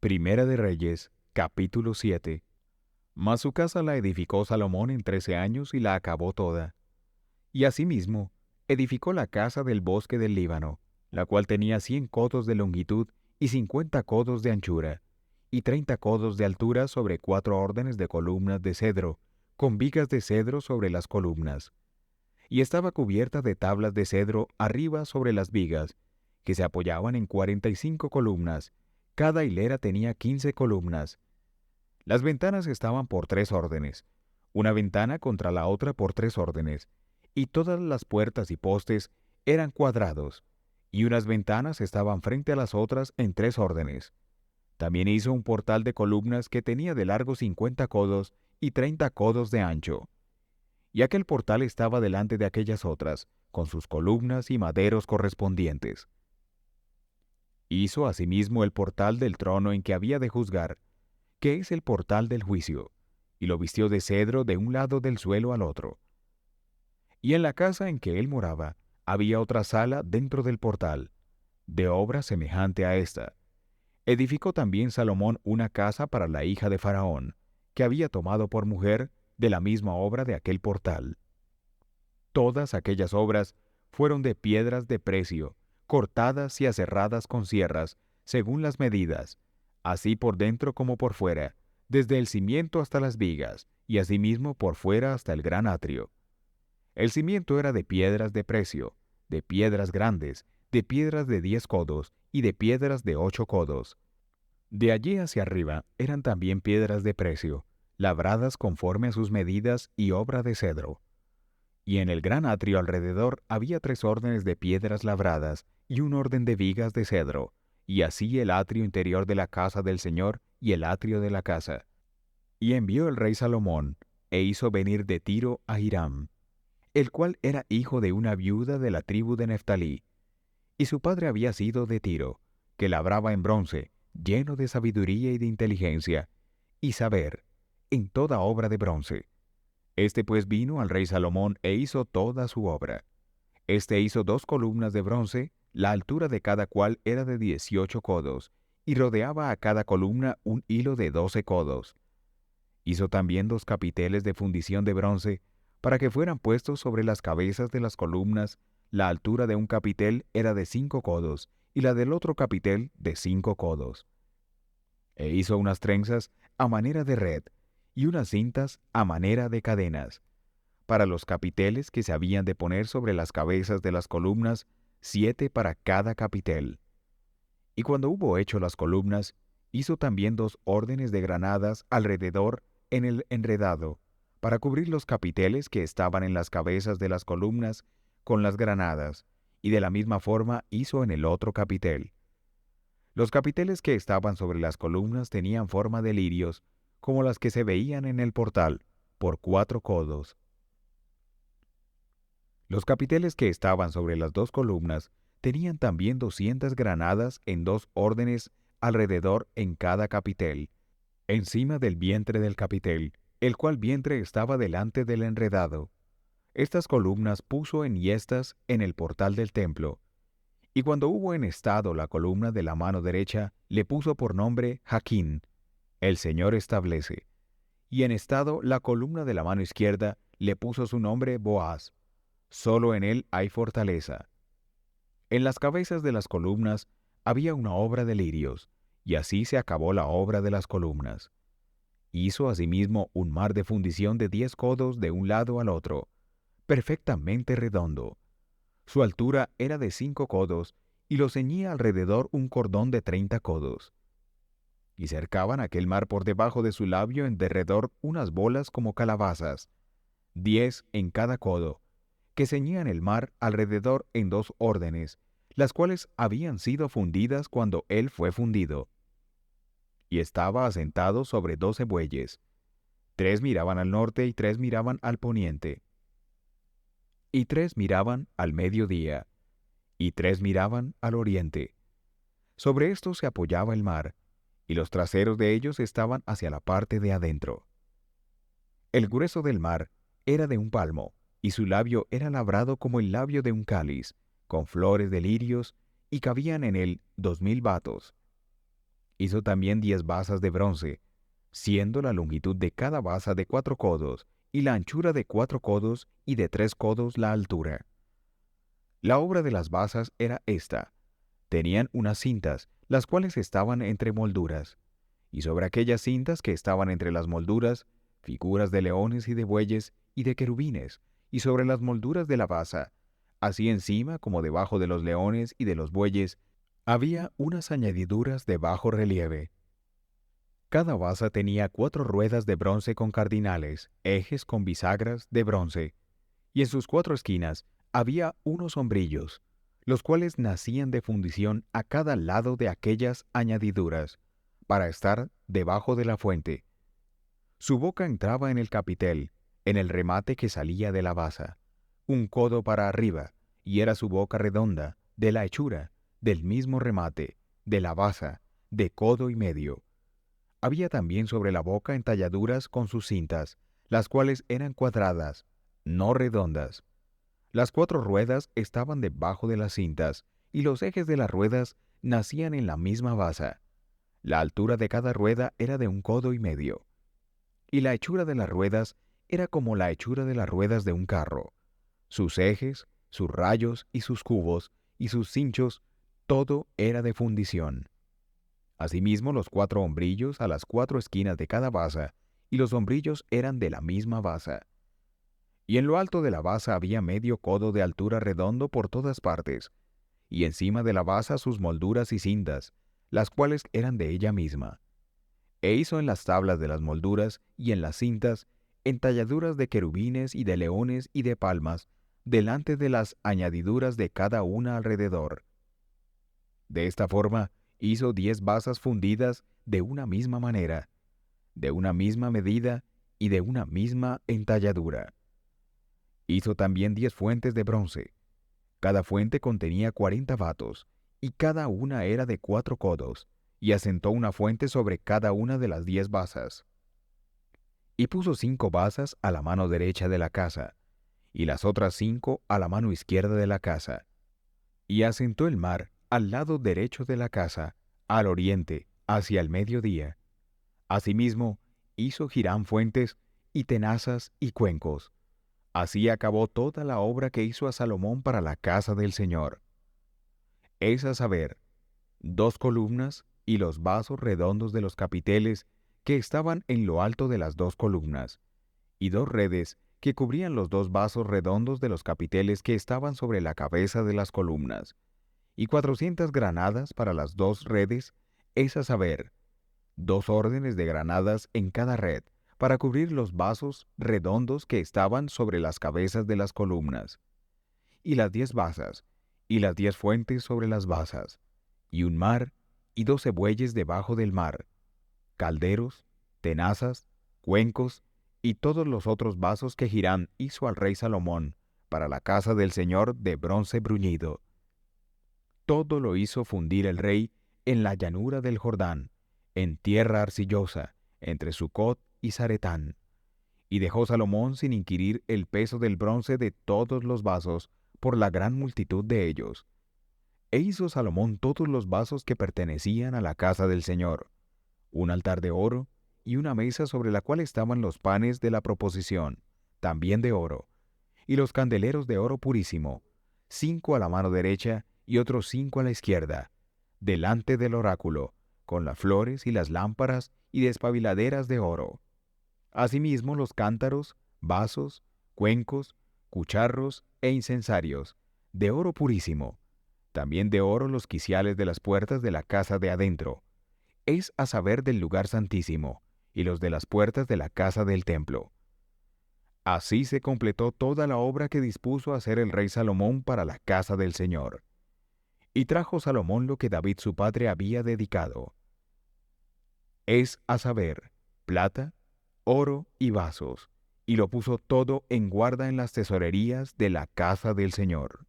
Primera de Reyes, capítulo 7. Mas su casa la edificó Salomón en 13 años y la acabó toda. Y asimismo, edificó la casa del bosque del Líbano, la cual tenía 100 codos de longitud y 50 codos de anchura, y 30 codos de altura sobre 4 órdenes de columnas de cedro, con vigas de cedro sobre las columnas. Y estaba cubierta de tablas de cedro arriba sobre las vigas, que se apoyaban en 45 columnas. Cada hilera tenía 15 columnas. Las ventanas estaban por 3 órdenes, una ventana contra la otra por 3 órdenes, y todas las puertas y postes eran cuadrados, y unas ventanas estaban frente a las otras en 3 órdenes. También hizo un portal de columnas que tenía de largo 50 codos y 30 codos de ancho. Y aquel portal estaba delante de aquellas otras, con sus columnas y maderos correspondientes. Hizo asimismo el portal del trono en que había de juzgar, que es el portal del juicio, y lo vistió de cedro de un lado del suelo al otro. Y en la casa en que él moraba, había otra sala dentro del portal, de obra semejante a esta. Edificó también Salomón una casa para la hija de Faraón, que había tomado por mujer de la misma obra de aquel portal. Todas aquellas obras fueron de piedras de precio, cortadas y aserradas con sierras, según las medidas, así por dentro como por fuera, desde el cimiento hasta las vigas, y asimismo por fuera hasta el gran atrio. El cimiento era de piedras de precio, de piedras grandes, de piedras de 10 codos y de piedras de 8 codos. De allí hacia arriba eran también piedras de precio, labradas conforme a sus medidas y obra de cedro. Y en el gran atrio alrededor había 3 órdenes de piedras labradas y un orden de vigas de cedro, y así el atrio interior de la casa del Señor y el atrio de la casa. Y envió el rey Salomón, e hizo venir de Tiro a Hiram, el cual era hijo de una viuda de la tribu de Neftalí, y su padre había sido de Tiro, que labraba en bronce, lleno de sabiduría y de inteligencia, y saber, en toda obra de bronce. Este pues vino al rey Salomón e hizo toda su obra. Este hizo 2 columnas de bronce, la altura de cada cual era de 18 codos, y rodeaba a cada columna un hilo de 12 codos. Hizo también 2 capiteles de fundición de bronce, para que fueran puestos sobre las cabezas de las columnas. La altura de un capitel era de 5 codos, y la del otro capitel de 5 codos. E hizo unas trenzas a manera de red, y unas cintas a manera de cadenas, para los capiteles que se habían de poner sobre las cabezas de las columnas, 7 para cada capitel. Y cuando hubo hecho las columnas, hizo también 2 órdenes de granadas alrededor en el enredado, para cubrir los capiteles que estaban en las cabezas de las columnas con las granadas, y de la misma forma hizo en el otro capitel. Los capiteles que estaban sobre las columnas tenían forma de lirios, como las que se veían en el portal, por 4 codos. Los capiteles que estaban sobre las 2 columnas tenían también 200 granadas en 2 órdenes alrededor en cada capitel, encima del vientre del capitel, el cual vientre estaba delante del enredado. Estas columnas puso enhiestas en el portal del templo, y cuando hubo enhestado la columna de la mano derecha, le puso por nombre Jaquín, el Señor establece, y enhestado la columna de la mano izquierda, le puso su nombre Boaz, solo en él hay fortaleza. En las cabezas de las columnas había una obra de lirios, y así se acabó la obra de las columnas. Hizo asimismo un mar de fundición de 10 codos de un lado al otro, perfectamente redondo. Su altura era de 5 codos, y lo ceñía alrededor un cordón de 30 codos. Y cercaban aquel mar por debajo de su labio en derredor unas bolas como calabazas, 10 en cada codo, que ceñían el mar alrededor en 2 órdenes, las cuales habían sido fundidas cuando él fue fundido. Y estaba asentado sobre 12 bueyes. 3 miraban al norte y 3 miraban al poniente. Y 3 miraban al mediodía, y 3 miraban al oriente. Sobre esto se apoyaba el mar, y los traseros de ellos estaban hacia la parte de adentro. El grueso del mar era de un palmo, y su labio era labrado como el labio de un cáliz, con flores de lirios, y cabían en él 2000 batos. Hizo también 10 basas de bronce, siendo la longitud de cada basa de 4 codos, y la anchura de 4 codos, y de 3 codos la altura. La obra de las basas era esta: tenían unas cintas, las cuales estaban entre molduras, y sobre aquellas cintas que estaban entre las molduras, figuras de leones y de bueyes y de querubines, y sobre las molduras de la basa, así encima como debajo de los leones y de los bueyes, había unas añadiduras de bajo relieve. Cada basa tenía 4 ruedas de bronce con cardinales, ejes con bisagras de bronce, y en sus 4 esquinas había unos sombrillos, los cuales nacían de fundición a cada lado de aquellas añadiduras, para estar debajo de la fuente. Su boca entraba en el capitel, en el remate que salía de la basa, un codo para arriba, y era su boca redonda, de la hechura, del mismo remate, de la basa, de codo y medio. Había también sobre la boca entalladuras con sus cintas, las cuales eran cuadradas, no redondas. Las 4 ruedas estaban debajo de las cintas, y los ejes de las ruedas nacían en la misma basa. La altura de cada rueda era de 1 codo y medio, y la hechura de las ruedas era como la hechura de las ruedas de un carro. Sus ejes, sus rayos y sus cubos, y sus cinchos, todo era de fundición. Asimismo, los 4 hombrillos a las 4 esquinas de cada basa, y los hombrillos eran de la misma basa. Y en lo alto de la basa había medio codo de altura redondo por todas partes, y encima de la basa sus molduras y cintas, las cuales eran de ella misma. E hizo en las tablas de las molduras y en las cintas entalladuras de querubines y de leones y de palmas, delante de las añadiduras de cada una alrededor. De esta forma hizo 10 basas fundidas de una misma manera, de una misma medida y de una misma entalladura. Hizo también 10 fuentes de bronce. Cada fuente contenía 40 batos, y cada una era de 4 codos, y asentó una fuente sobre cada una de las 10 basas. Y puso 5 basas a la mano derecha de la casa, y las otras 5 a la mano izquierda de la casa. Y asentó el mar al lado derecho de la casa, al oriente, hacia el mediodía. Asimismo, hizo Hiram fuentes, y tenazas, y cuencos. Así acabó toda la obra que hizo a Salomón para la casa del Señor. Es a saber, 2 columnas y los vasos redondos de los capiteles que estaban en lo alto de las 2 columnas, y 2 redes que cubrían los 2 vasos redondos de los capiteles que estaban sobre la cabeza de las columnas, y 400 granadas para las 2 redes, es a saber, 2 órdenes de granadas en cada red, para cubrir los vasos redondos que estaban sobre las cabezas de las columnas, y las 10 basas, y las 10 fuentes sobre las basas, y un mar, y 12 bueyes debajo del mar, calderos, tenazas, cuencos, y todos los otros vasos que Hiram hizo al rey Salomón para la casa del Señor de bronce bruñido. Todo lo hizo fundir el rey en la llanura del Jordán, en tierra arcillosa, entre Sucot y Zaretán. Y dejó Salomón sin inquirir el peso del bronce de todos los vasos, por la gran multitud de ellos. E hizo Salomón todos los vasos que pertenecían a la casa del Señor, un altar de oro, y una mesa sobre la cual estaban los panes de la proposición, también de oro, y los candeleros de oro purísimo, 5 a la mano derecha y otros 5 a la izquierda, delante del oráculo, con las flores y las lámparas y despabiladeras de oro. Asimismo los cántaros, vasos, cuencos, cucharros e incensarios, de oro purísimo, también de oro los quiciales de las puertas de la casa de adentro, es a saber del lugar santísimo, y los de las puertas de la casa del templo. Así se completó toda la obra que dispuso hacer el rey Salomón para la casa del Señor. Y trajo Salomón lo que David su padre había dedicado. Es a saber, plata, oro y vasos, y lo puso todo en guarda en las tesorerías de la casa del Señor.